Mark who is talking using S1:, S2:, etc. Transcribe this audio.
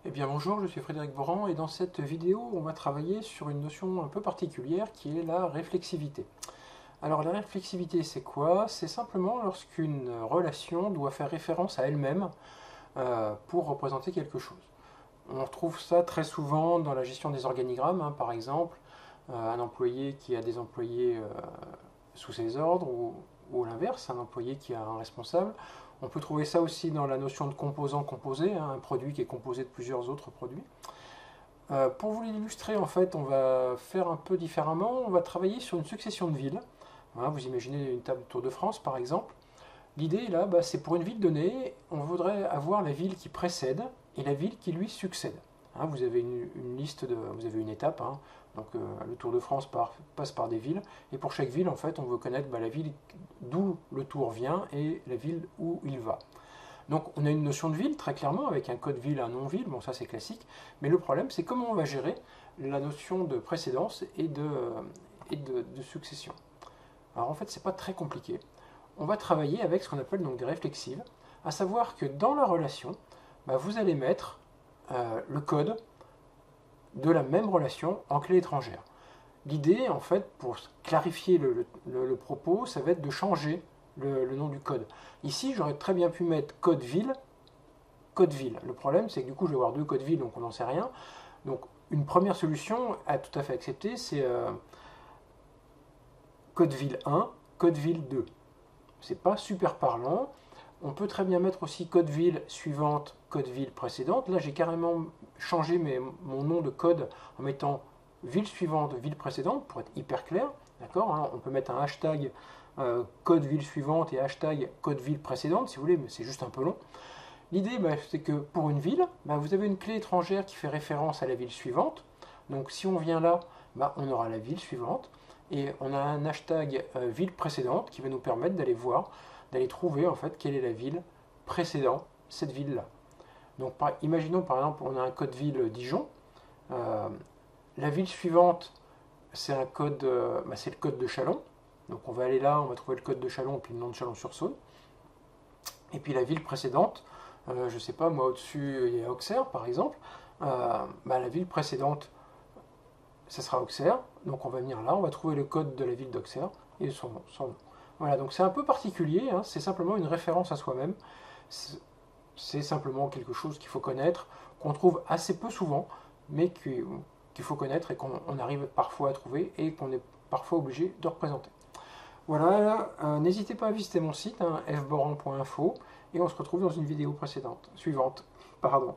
S1: Eh bien bonjour, je suis Frédéric Boran et dans cette vidéo on va travailler sur une notion un peu particulière qui est la réflexivité. Alors la réflexivité c'est quoi? C'est simplement lorsqu'une relation doit faire référence à elle-même pour représenter quelque chose. On retrouve ça très souvent dans la gestion des organigrammes, hein, par exemple, un employé qui a des employés sous ses ordres ou l'inverse, un employé qui a un responsable. On peut trouver ça aussi dans la notion de composant composé, hein, un produit qui est composé de plusieurs autres produits. Pour vous l'illustrer, en fait, on va faire un peu différemment. On va travailler sur une succession de villes. Hein, vous imaginez une table de Tour de France, par exemple. L'idée, là, c'est pour une ville donnée, on voudrait avoir la ville qui précède et la ville qui lui succède. Hein, vous avez une liste, vous avez une étape, hein, donc le Tour de France passe par des villes, et pour chaque ville, en fait, on veut connaître la ville d'où le tour vient et la ville où il va. Donc on a une notion de ville, très clairement, avec un code ville, un nom-ville, bon ça c'est classique, mais le problème c'est comment on va gérer la notion de précédence et de succession. Alors en fait c'est pas très compliqué. On va travailler avec ce qu'on appelle donc des réflexives, à savoir que dans la relation, vous allez mettre le code de la même relation en clé étrangère. L'idée, en fait, pour clarifier le propos, ça va être de changer le nom du code. Ici, j'aurais très bien pu mettre code ville, code ville. Le problème, c'est que du coup, je vais avoir deux codes ville, donc on n'en sait rien. Donc, une première solution à tout à fait accepter, c'est code ville 1, code ville 2. C'est pas super parlant. On peut très bien mettre aussi code ville suivante, code ville précédente. Là, j'ai carrément changé mon nom de code en mettant ville suivante, ville précédente, pour être hyper clair. D'accord, hein. On peut mettre un hashtag code ville suivante et hashtag code ville précédente, si vous voulez, mais c'est juste un peu long. L'idée, c'est que pour une ville, vous avez une clé étrangère qui fait référence à la ville suivante. Donc si on vient là, on aura la ville suivante. Et on a un hashtag ville précédente qui va nous permettre d'aller voir, d'aller trouver en fait quelle est la ville précédant cette ville-là. Donc imaginons par exemple on a un code ville Dijon. La ville suivante, c'est un code, c'est le code de Châlons. Donc on va aller là, on va trouver le code de Châlons et puis le nom de Chalon-sur-Saône. Et puis la ville précédente, je ne sais pas, moi au-dessus il y a Auxerre par exemple. La ville précédente, ça sera Auxerre. Donc on va venir là, on va trouver le code de la ville d'Auxerre et son nom. Voilà, donc c'est un peu particulier, hein, c'est simplement une référence à soi-même. C'est simplement quelque chose qu'il faut connaître, qu'on trouve assez peu souvent, mais qu'il faut connaître et qu'on arrive parfois à trouver et qu'on est parfois obligé de représenter. Voilà, n'hésitez pas à visiter mon site, hein, fboran.info, et on se retrouve dans une vidéo suivante. Pardon.